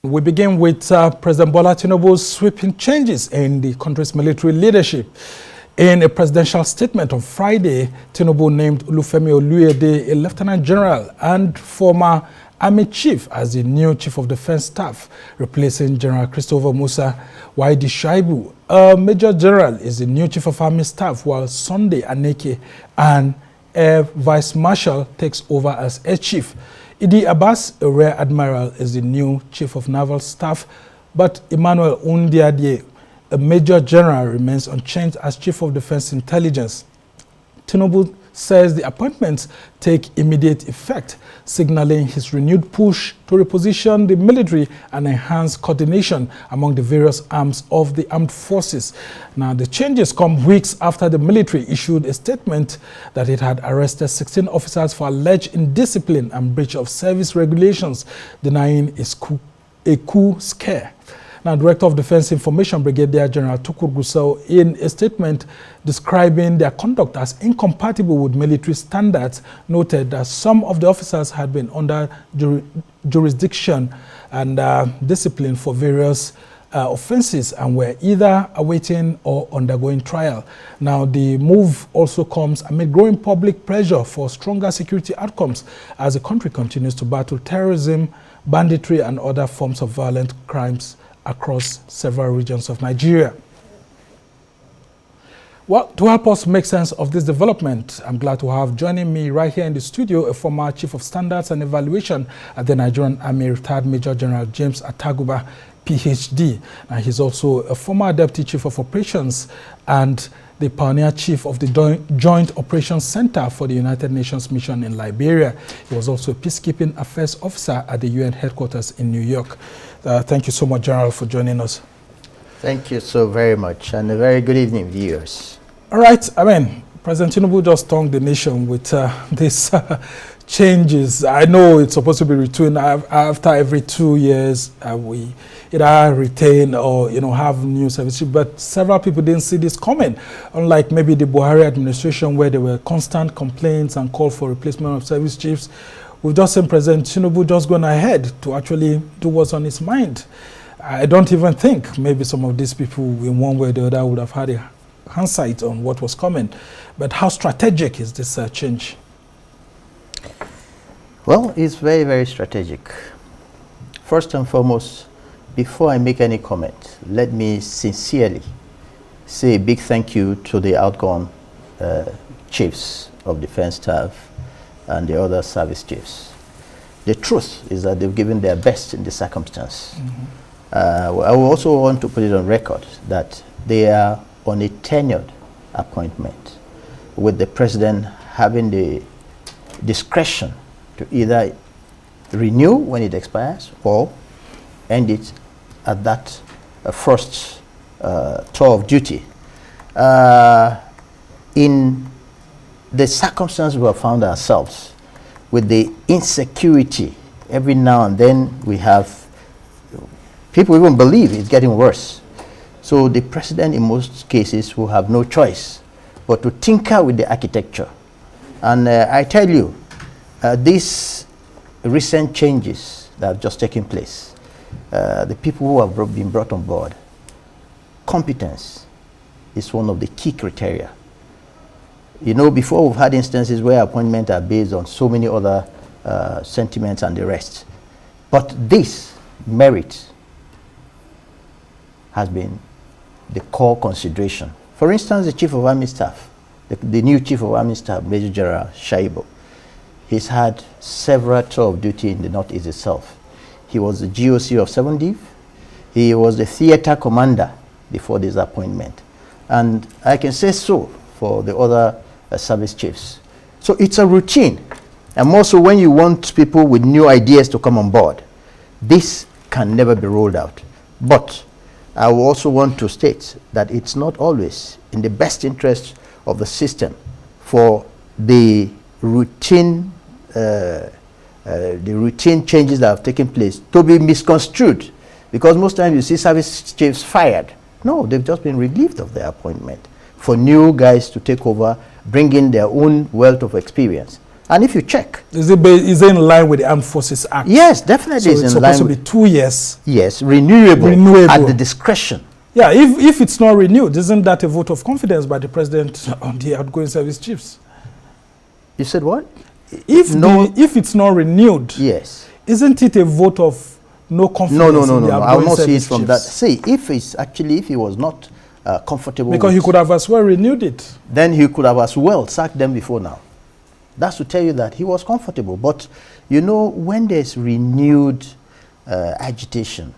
We begin with President Bola Tinubu's sweeping changes in the country's military leadership. In a presidential statement on Friday, Tinubu named Olufemi Oluyede, a lieutenant general and former army chief, as the new chief of defense staff, replacing General Christopher Musa. Waidi Shaibu, a major general, is the new chief of army staff, while Sunday Aneke, an air vice marshal, takes over as air chief. Idi Abbas, a rear admiral, is the new chief of naval staff, but Emmanuel Undiadie, a major general, remains unchanged as chief of defense intelligence. Tinubu says the appointments take immediate effect, signaling his renewed push to reposition the military and enhance coordination among the various arms of the armed forces. Now, the changes come weeks after the military issued a statement that it had arrested 16 officers for alleged indiscipline and breach of service regulations, denying a coup scare. Now, Director of Defense Information, Brigadier General Tukur Gusau, in a statement describing their conduct as incompatible with military standards, noted that some of the officers had been under jurisdiction and discipline for various offenses and were either awaiting or undergoing trial. Now, the move also comes amid growing public pressure for stronger security outcomes as the country continues to battle terrorism, banditry, and other forms of violent crimes across several regions of Nigeria. Well, to help us make sense of this development, I'm glad to have joining me right here in the studio a former Chief of Standards and Evaluation at the Nigerian Army, retired Major General James Ataguba, PhD. And he's also a former Deputy Chief of Operations and the Pioneer Chief of the Joint Operations Center for the United Nations Mission in Liberia. He was also a Peacekeeping Affairs Officer at the UN headquarters in New York. Thank you so much, General, for joining us. Thank you so very much, and a very good evening, viewers. All right, President Tinubu just stung the nation with these changes. I know it's supposed to be returned after every 2 years. We either retain or have new services, but several people didn't see this coming. Unlike maybe the Buhari administration, where there were constant complaints and call for replacement of service chiefs, we've just seen President Tinubu just going ahead to actually do what's on his mind. I don't even think maybe some of these people in one way or the other would have had a hindsight on what was coming. But how strategic is this change? Well, it's very, very strategic. First and foremost, before I make any comment, let me sincerely say a big thank you to the outgone chiefs of defense staff and the other service chiefs. The truth is that they've given their best in the circumstance. Mm-hmm. I will also want to put it on record that they are on a tenured appointment, with the president having the discretion to either renew when it expires or end it at that first tour of duty. In the circumstance we have found ourselves, with the insecurity, every now and then we have people even believe it's getting worse. So the president in most cases will have no choice but to tinker with the architecture. And I tell you, these recent changes that have just taken place, the people who have been brought on board, competence is one of the key criteria. Before we've had instances where appointments are based on so many other sentiments and the rest. But this merit has been the core consideration. For instance, the Chief of Army Staff, the new Chief of Army Staff, Major General Shaibu, he's had several tours of duty in the Northeast itself. He was the GOC of 7 Div. He was the theater commander before this appointment. And I can say so for the other service chiefs. So it's a routine. And more so when you want people with new ideas to come on board, this can never be rolled out. But I will also want to state that it's not always in the best interest of the system for the routine changes that have taken place to be misconstrued, because most times you see service chiefs fired. No, they've just been relieved of their appointment for new guys to take over, bring in their own wealth of experience. And if you check, is it in line with the Armed Forces Act? Yes, definitely. So it's in line supposed to be 2 years. Yes, renewable at the discretion. Yeah, if it's not renewed, isn't that a vote of confidence by the president on the outgoing service chiefs? You said what? If it's not renewed, yes, isn't it a vote of no confidence? No. I will not see it from chiefs? that. See, if he was not comfortable, because he could have as well renewed it, then he could have as well sacked them before now. That's to tell you that he was comfortable. But you know, when there's renewed agitation,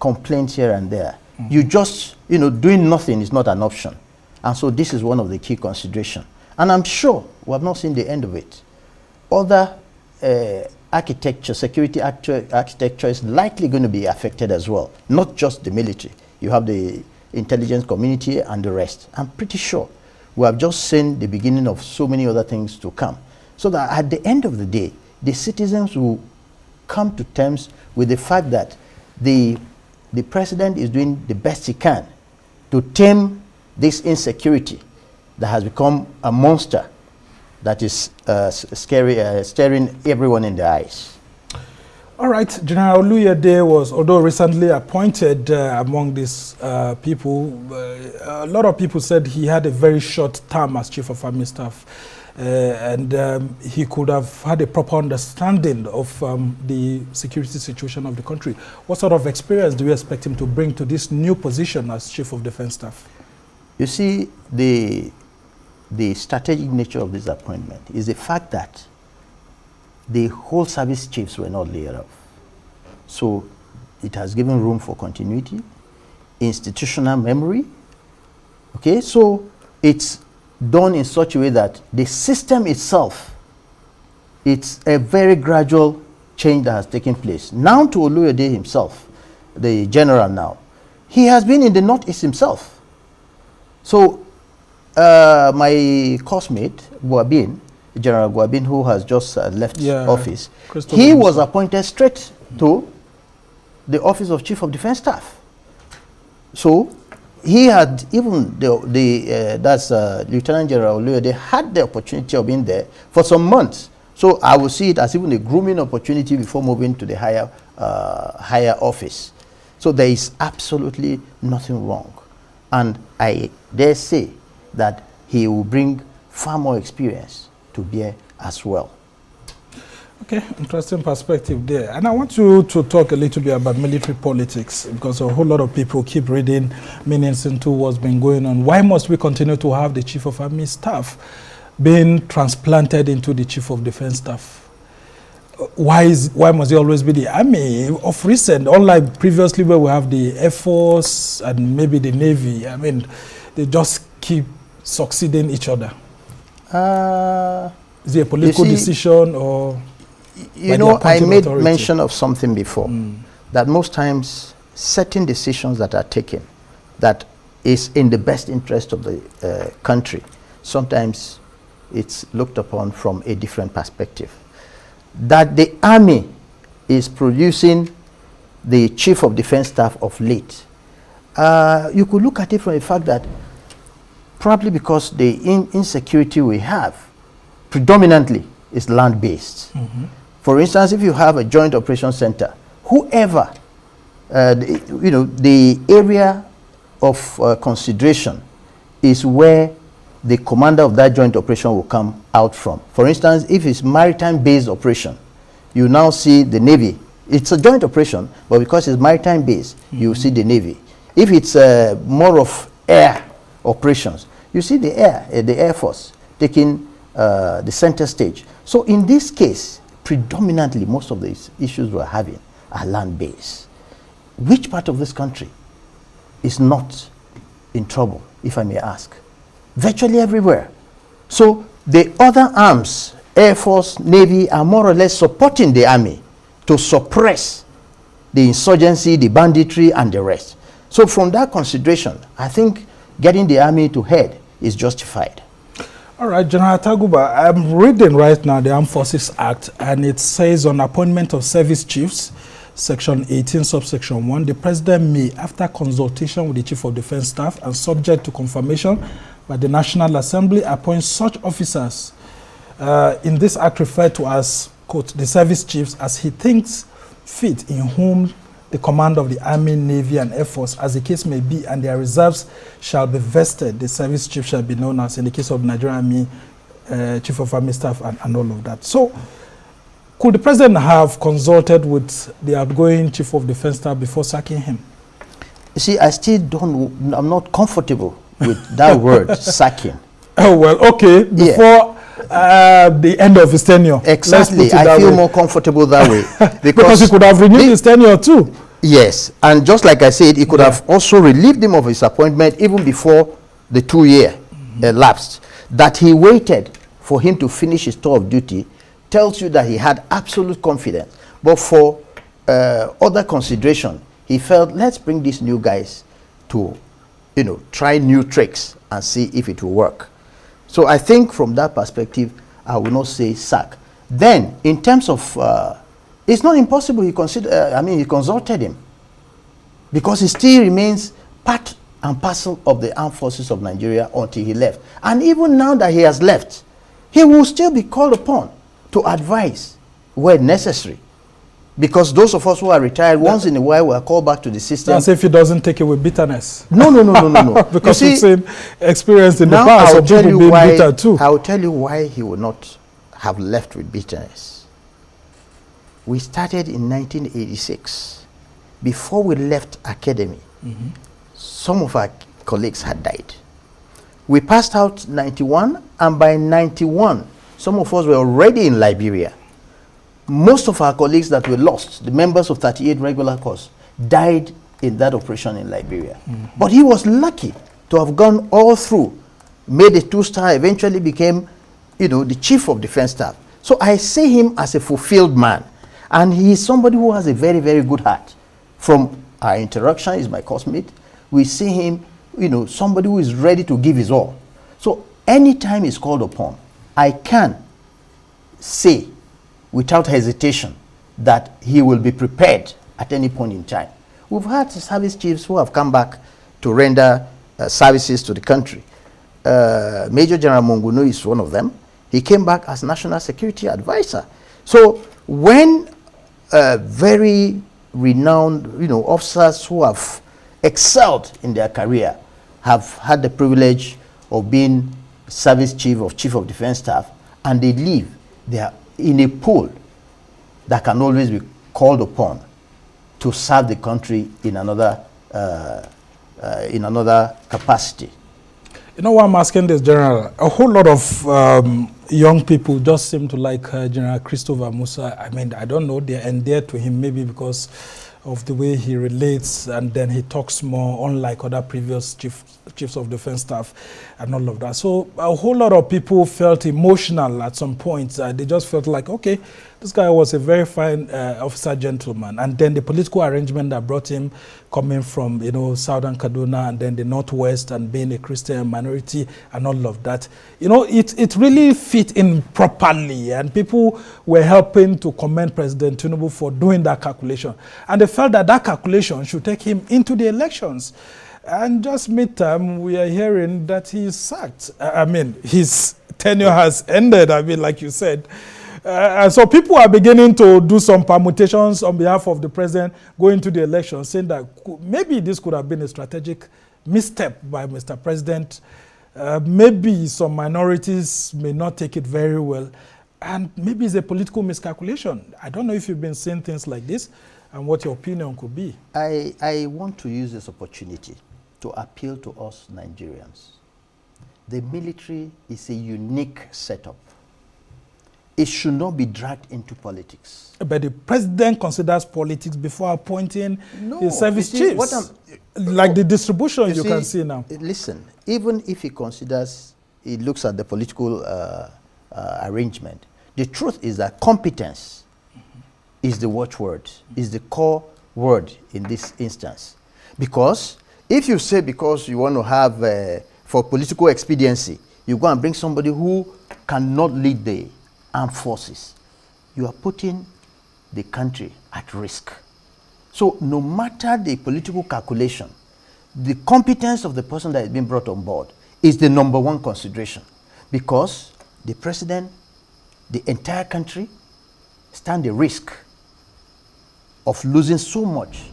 complaints here and there, you just, doing nothing is not an option. And so this is one of the key considerations. And I'm sure we have not seen the end of it. Other architecture, security architecture is likely going to be affected as well. Not just the military. You have the intelligence community and the rest. I'm pretty sure we have just seen the beginning of so many other things to come. So that at the end of the day, the citizens will come to terms with the fact that the president is doing the best he can to tame this insecurity that has become a monster that is staring everyone in the eyes. All right, General Oluyede was, although recently appointed among these people, a lot of people said he had a very short term as Chief of Army Staff. And he could have had a proper understanding of the security situation of the country. What sort of experience do you expect him to bring to this new position as Chief of Defense Staff? You see, the strategic nature of this appointment is the fact that the whole service chiefs were not laid off. So it has given room for continuity, institutional memory. Okay, so it's done in such a way that the system itself, it's a very gradual change that has taken place. Now to Oluyede himself, the general now, he has been in the Northeast himself. So my classmate, General Guabin, who has just left office, he was appointed straight to the office of Chief of Defense Staff. So he had even that's Lieutenant General Oluyede had the opportunity of being there for some months. So I would see it as even a grooming opportunity before moving to the higher office. So there is absolutely nothing wrong, and I dare say that he will bring far more experience to bear as well. Okay, interesting perspective there. And I want you to talk a little bit about military politics, because a whole lot of people keep reading meanings into what's been going on. Why must we continue to have the Chief of Army Staff being transplanted into the Chief of Defense Staff? Why must it always be the Army? Of recent, unlike previously where we have the Air Force and maybe the Navy, I mean, they just keep succeeding each other. Is it a political decision, or... You know, I made mention of something before, that most times certain decisions that are taken that is in the best interest of the country, sometimes it's looked upon from a different perspective. That the Army is producing the Chief of Defense Staff of late, you could look at it from the fact that probably because the insecurity we have predominantly is land-based. For instance, if you have a joint operations center, whoever, the area of consideration is where the commander of that joint operation will come out from. For instance, if it's maritime-based operation, you now see the Navy. It's a joint operation, but because it's maritime-based, you see the Navy. If it's more of air operations, you see the Air Force taking the center stage. So in this case, predominantly most of these issues we're having are land-based. Which part of this country is not in trouble, if I may ask? Virtually everywhere. So the other arms, Air Force, Navy, are more or less supporting the Army to suppress the insurgency, the banditry, and the rest. So from that consideration, I think getting the Army to head is justified. All right, General Ataguba, I'm reading right now the Armed Forces Act, and it says on appointment of service chiefs, Section 18, subsection 1, the President may, after consultation with the Chief of Defense Staff and subject to confirmation by the National Assembly, appoint such officers in this act referred to as, quote, the service chiefs as he thinks fit, in whom the command of the Army, Navy, and Air Force, as the case may be, and their reserves shall be vested. The service chief shall be known as, in the case of Nigerian Army, Chief of Army Staff, and all of that. So, could the president have consulted with the outgoing Chief of Defense Staff before sacking him? You see, I'm not comfortable with that word, sacking. Oh, well, okay. Before the end of his tenure. Exactly. I feel more comfortable that way. Because he could have renewed his tenure too. Yes. And just like I said, he could have also relieved him of his appointment even before the 2-year elapsed. That he waited for him to finish his tour of duty tells you that he had absolute confidence. But for other consideration, he felt, let's bring these new guys to, try new tricks and see if it will work. So I think from that perspective, I will not say sack. Then, in terms of, it's not impossible he consulted him, because he still remains part and parcel of the armed forces of Nigeria until he left. And even now that he has left, he will still be called upon to advise where necessary. Because those of us who are retired, once in a while, we are called back to the system. As if he doesn't take it with bitterness. No. Because we've seen experience in the past of people being bitter too. I will tell you why he would not have left with bitterness. We started in 1986. Before we left academy, some of our colleagues had died. We passed out 91, and by 91, some of us were already in Liberia. Most of our colleagues that were lost, the members of 38 regular corps, died in that operation in Liberia. But he was lucky to have gone all through, made a 2-star, eventually became, the Chief of Defense Staff. So I see him as a fulfilled man. And he is somebody who has a very, very good heart. From our interaction, he's my classmate, we see him, somebody who is ready to give his all. So anytime he's called upon, I can say without hesitation that he will be prepared at any point in time. We've had service chiefs who have come back to render services to the country. Major General Mongunu is one of them. He came back as National Security Advisor. So when very renowned officers who have excelled in their career have had the privilege of being service chief of defense staff, and they leave, they are in a pool that can always be called upon to serve the country in another capacity. You know why I'm asking this, General? A whole lot of young people just seem to like General Christopher Musa. I mean, I don't know, they're endeared to him maybe because of the way he relates, and then he talks more, unlike other previous chiefs of defense staff and all of that. So a whole lot of people felt emotional at some point. They just felt like, okay, this guy was a very fine officer, gentleman. And then the political arrangement that brought him, coming from, Southern Kaduna and then the Northwest, and being a Christian minority and all of that, it really fit in properly. And people were helping to commend President Tinubu for doing that calculation. And they felt that calculation should take him into the elections. And just midterm, we are hearing that he's sacked. His tenure has ended, like you said. And so people are beginning to do some permutations on behalf of the president going to the election, saying that maybe this could have been a strategic misstep by Mr. President. Maybe some minorities may not take it very well. And maybe it's a political miscalculation. I don't know if you've been seeing things like this and what your opinion could be. I want to use this opportunity to appeal to us Nigerians. The military is a unique setup. It should not be dragged into politics. But the president considers politics before appointing his service chiefs. Like the distribution you can see now. Listen, even if he considers, he looks at the political arrangement, the truth is that competence is the watchword, is the core word in this instance. Because if you say because you want to have, for political expediency, you go and bring somebody who cannot lead the armed forces, you are putting the country at risk. So no matter the political calculation, the competence of the person that is being brought on board is the #1 consideration, because the president the entire country stand the risk of losing so much,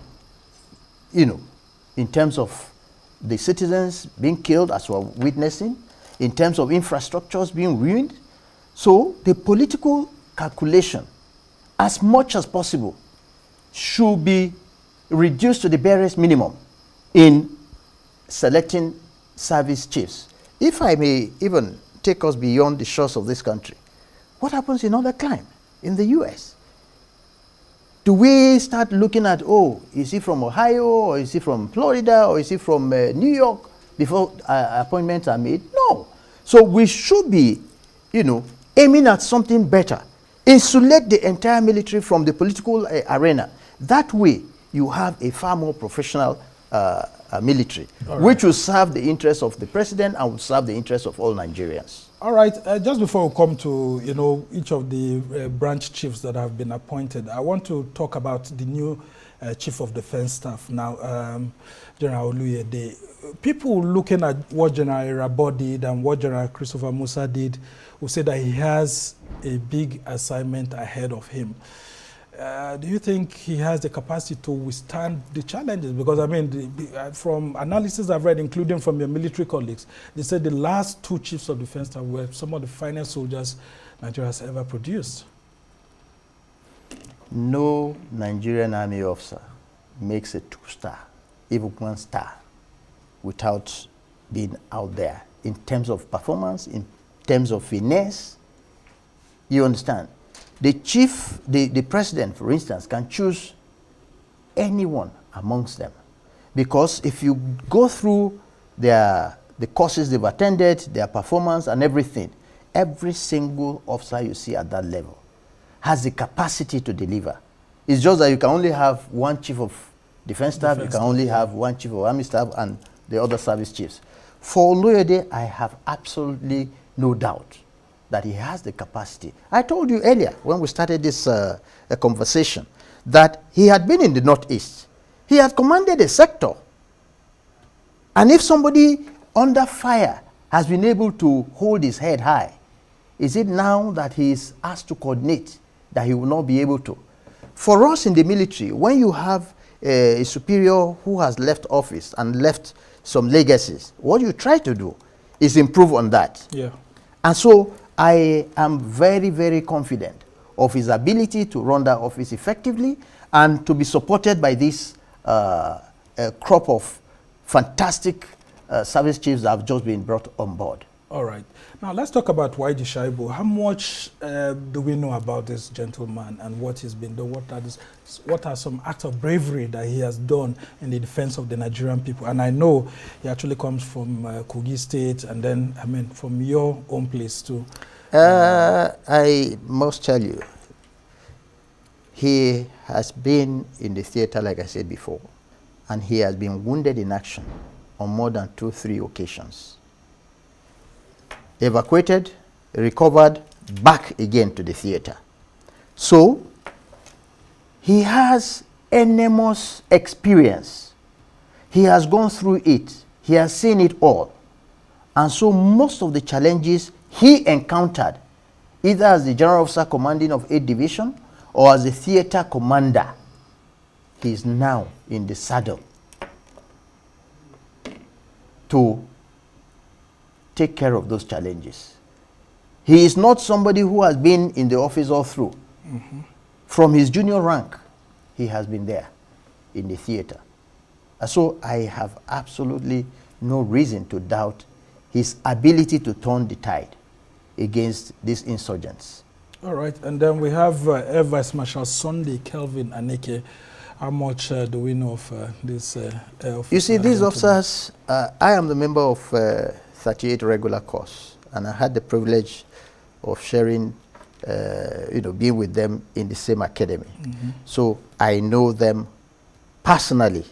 in terms of the citizens being killed, as we're witnessing, in terms of infrastructures being ruined. So the political calculation, as much as possible, should be reduced to the barest minimum in selecting service chiefs. If I may even take us beyond the shores of this country, what happens in other climes, in the US? Do we start looking at, is he from Ohio, or is he from Florida, or is he from New York before appointments are made? No. So we should be, aiming at something better. Insulate the entire military from the political arena. That way, you have a far more professional military, which will serve the interests of the president and will serve the interests of all Nigerians. All right. Just before we come to each of the branch chiefs that have been appointed, I want to talk about the new chief of defense staff now, General Oluyede. People looking at what General Irabor did and what General Christopher Musa did will say that he has a big assignment ahead of him. Do you think he has the capacity to withstand the challenges? Because, I mean, from analysis I've read, including from your military colleagues, they said the last two chiefs of defense staff were some of the finest soldiers Nigeria has ever produced. No Nigerian army officer makes a 2-star, even 1-star, without being out there in terms of performance, in terms of finesse. You understand? The chief, the president, for instance, can choose anyone amongst them. Because if you go through the courses they've attended, their performance and everything, every single officer you see at that level has the capacity to deliver. It's just that you can only have one chief of defense staff, you can only have one chief of army staff and the other service chiefs. For Oluyede, I have absolutely no doubt that he has the capacity. I told you earlier when we started this conversation that he had been in the Northeast. He had commanded a sector. And if somebody under fire has been able to hold his head high, is it now that he is asked to coordinate that he will not be able to? For us in the military, when you have a superior who has left office and left some legacies, what you try to do is improve on that. Yeah. And so I am very, very confident of his ability to run that office effectively and to be supported by this crop of fantastic service chiefs that have just been brought on board. All right. Now let's talk about YG Shaibu. How much do we know about this gentleman and what he's been doing? What are some acts of bravery that he has done in the defense of the Nigerian people? And I know he actually comes from Kogi State and then, I mean, from your own place too. I must tell you, he has been in the theater, like I said before, and he has been wounded in action on more than 2-3 occasions. Evacuated, recovered, back again to the theater. So, he has enormous experience. He has gone through it. He has seen it all. And so most of the challenges he encountered, either as the General Officer Commanding of 8th Division or as a theater commander, he is now in the saddle to take care of those challenges. He is not somebody who has been in the office all through. Mm-hmm. From his junior rank, he has been there in the theater. And so I have absolutely no reason to doubt his ability to turn the tide against these insurgents. All right, and then we have Air Vice Marshal Sunday Kelvin Aneke. How much do we know of this officer? You see, these officers, I am the member of 38 regular course, and I had the privilege of sharing, being with them in the same academy. Mm-hmm. So I know them personally,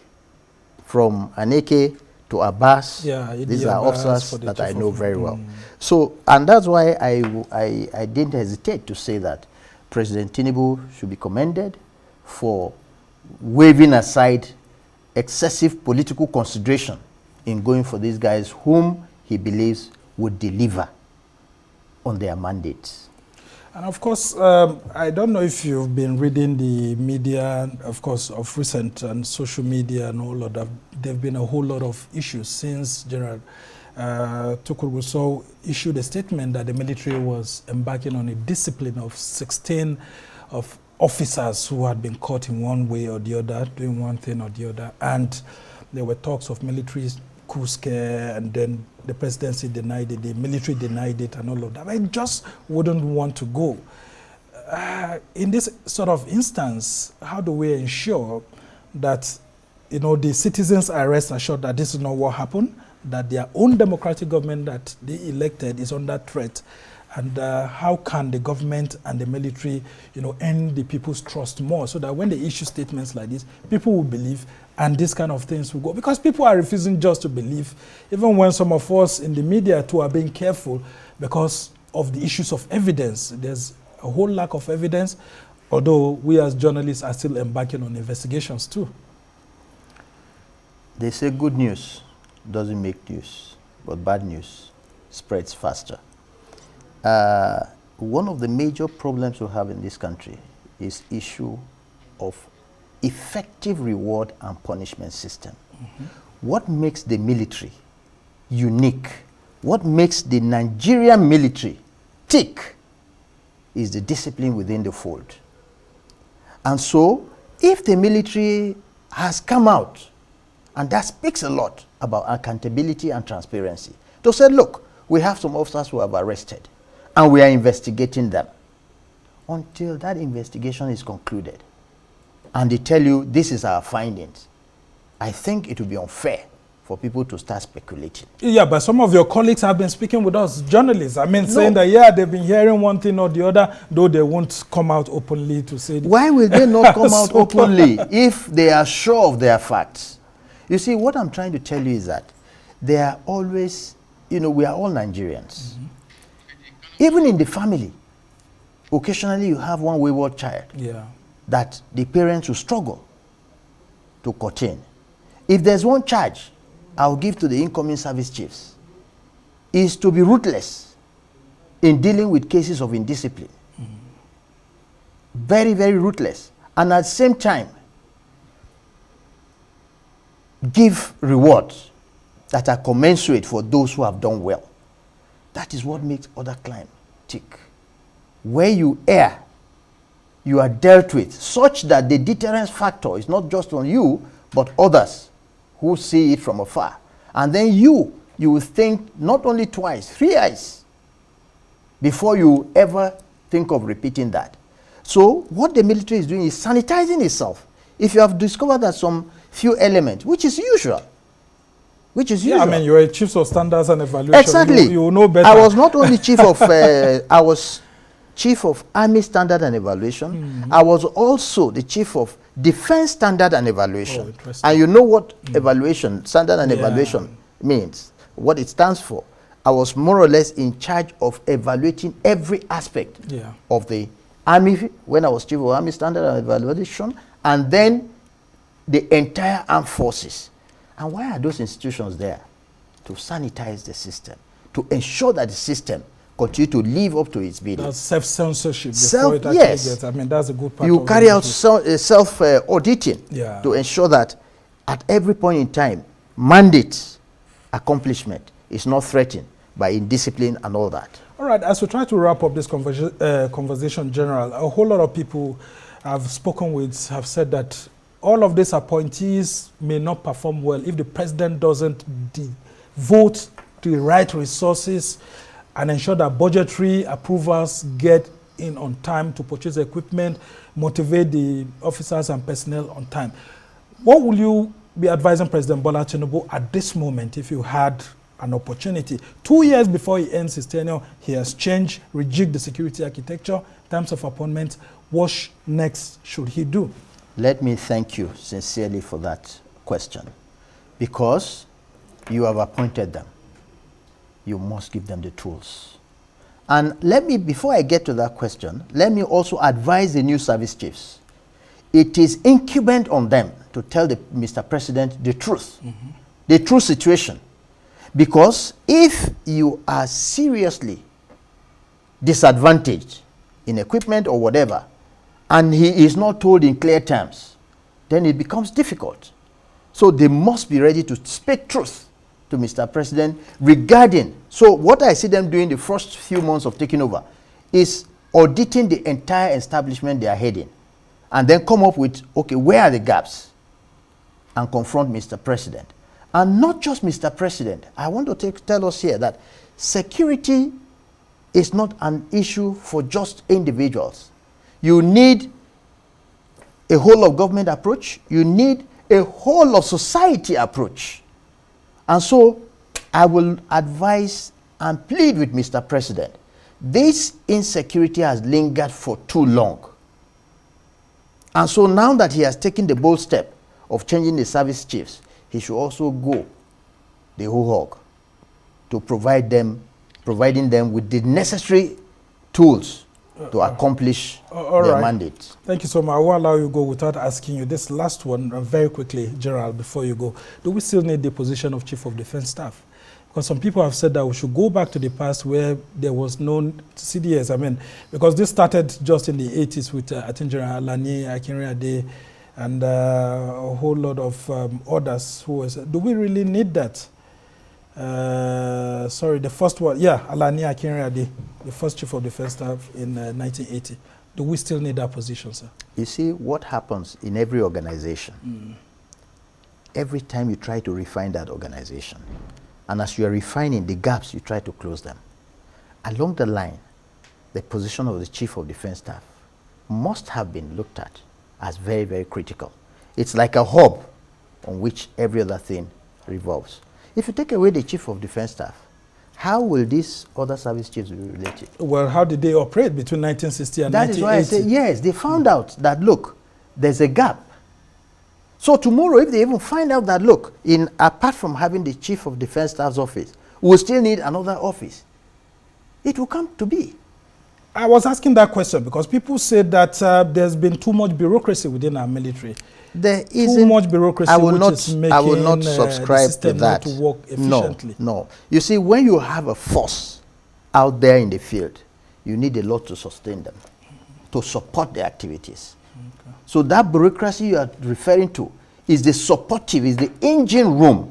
from Aneke to Abbas. Yeah, these are officers that I know very well. So, and that's why I didn't hesitate to say that President Tinubu should be commended for waving aside excessive political consideration in going for these guys whom he believes would deliver on their mandates. And of course, I don't know if you've been reading the media, of course, of recent and social media and all of that. There have been a whole lot of issues since General Tukur issued a statement that the military was embarking on a discipline of 16 of officers who had been caught in one way or the other, doing one thing or the other. And there were talks of military coup scare, and then the presidency denied it, the military denied it, and all of that. I just wouldn't want to go. In this sort of instance, how do we ensure that, you know, the citizens are rest assured that this is not what happened, that their own democratic government that they elected is under threat, and how can the government and the military, you know, earn the people's trust more, so that when they issue statements like this, people will believe, and these kind of things will go. Because people are refusing just to believe, even when some of us in the media too are being careful because of the issues of evidence. There's a whole lack of evidence, although we as journalists are still embarking on investigations too. They say good news doesn't make news, but bad news spreads faster. One of the major problems we have in this country is issue of effective reward and punishment system. Mm-hmm. What makes the military unique, what makes the Nigerian military tick, is the discipline within the fold. And so, if the military has come out, and that speaks a lot about accountability and transparency, to say, look, we have some officers who have arrested, and we are investigating them. Until that investigation is concluded, and they tell you this is our findings, I think it would be unfair for people to start speculating. Yeah, but some of your colleagues have been speaking with us, journalists. I mean, saying that, yeah, they've been hearing one thing or the other, though they won't come out openly to say. Why will they not come out openly if they are sure of their facts? You see, what I'm trying to tell you is that they are always, you know, we are all Nigerians. Mm-hmm. Even in the family, occasionally you have one wayward child. Yeah. That the parents will struggle to contain. If there's one charge I'll give to the incoming service chiefs, is to be ruthless in dealing with cases of indiscipline. Mm-hmm. Very, very ruthless. And at the same time, give rewards that are commensurate for those who have done well. That is what makes other crime tick. Where you err, you are dealt with such that the deterrence factor is not just on you, but others who see it from afar. And then you will think not only twice, 3 eyes before you ever think of repeating that. So what the military is doing is sanitizing itself. If you have discovered that some few elements, which is usual. Yeah, I mean, you're a chief of standards and evaluation. Exactly. You know better. I was not only chief of, I was chief of Army Standard and Evaluation. Mm-hmm. I was also the chief of Defense Standard and Evaluation. Oh, and you know what evaluation, standard and evaluation means, what it stands for. I was more or less in charge of evaluating every aspect of the Army when I was chief of Army Standard and Evaluation, and then the entire armed forces. And why are those institutions there? To sanitize the system, to ensure that the system continue to live up to its bidding. That's self-censorship. Yes. I mean, that's a good part. You carry out self-auditing to ensure that at every point in time, mandate accomplishment is not threatened by indiscipline and all that. All right, as we try to wrap up this conversation, General, a whole lot of people I've spoken with have said that all of these appointees may not perform well if the president doesn't devote the right resources and ensure that budgetary approvals get in on time to purchase equipment, motivate the officers and personnel on time. What will you be advising President Bola Tinubu at this moment if you had an opportunity? 2 years before he ends his tenure, he has changed, rejigged the security architecture in terms of appointments. What next should he do? Let me thank you sincerely for that question, because you have appointed them. You must give them the tools. And let me, before I get to that question, let me also advise the new service chiefs. It is incumbent on them to tell Mr. President the truth, the true situation. Because if you are seriously disadvantaged in equipment or whatever, and he is not told in clear terms, then it becomes difficult. So they must be ready to speak truth to Mr. President regarding. So what I see them doing the first few months of taking over is auditing the entire establishment they are heading, and then come up with, okay, where are the gaps, and confront Mr. President. And not just Mr. President. I want to tell us here that security is not an issue for just individuals. You need a whole of government approach. You need a whole of society approach. And so I will advise and plead with Mr. President. This insecurity has lingered for too long. And so now that he has taken the bold step of changing the service chiefs, he should also go the whole hog to providing them with the necessary tools to accomplish their mandate. Thank you so much. I will allow you to go without asking you this last one very quickly, Gerald, before you go. Do we still need the position of Chief of Defense Staff? Because some people have said that we should go back to the past where there was no CDS. I mean, because this started just in the 80s with I think General Alani Akinrade and a whole lot of others who was. Do we really need that? Sorry, the first one, yeah, Alani Akinrade, the first Chief of Defense Staff in 1980. Do we still need that position, sir? You see, what happens in every organization, every time you try to refine that organization, and as you are refining the gaps, you try to close them. Along the line, the position of the Chief of Defense Staff must have been looked at as very, very critical. It's like a hub on which every other thing revolves. If you take away the Chief of Defense Staff, how will these other service chiefs be related? Well, how did they operate between 1960 and 1980? That is why I say, yes, they found out that, look, there's a gap. So tomorrow, if they even find out that, look, apart from having the Chief of Defense Staff's office, we'll still need another office, it will come to be. I was asking that question because people said that there's been too much bureaucracy within our military. There is too much bureaucracy, I will not subscribe to that. Not to work efficiently. No. You see, when you have a force out there in the field, you need a lot to sustain them, to support the activities. Okay. So that bureaucracy you are referring to is the supportive, is the engine room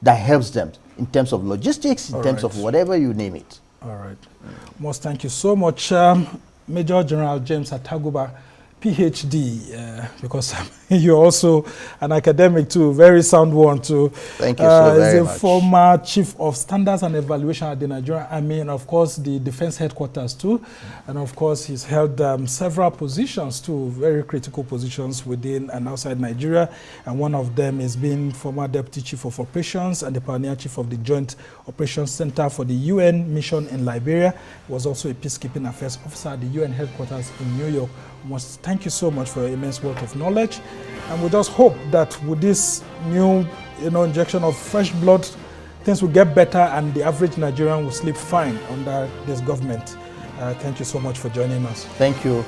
that helps them in terms of logistics, in terms of whatever you name it. All right. Most thank you so much, Major General James Ataguba, PhD, because you're also an academic too, very sound one too. Thank you so very much. He's a former Chief of Standards and Evaluation at the Nigerian Army, and of course the Defense Headquarters too. And of course he's held several positions too, very critical positions within and outside Nigeria. And one of them is being former Deputy Chief of Operations and the Pioneer Chief of the Joint Operations Center for the UN mission in Liberia. He was also a Peacekeeping Affairs Officer at the UN Headquarters in New York. Must thank you so much for your immense wealth of knowledge, and we just hope that with this new, injection of fresh blood, things will get better and the average Nigerian will sleep fine under this government. Thank you so much for joining us. Thank you.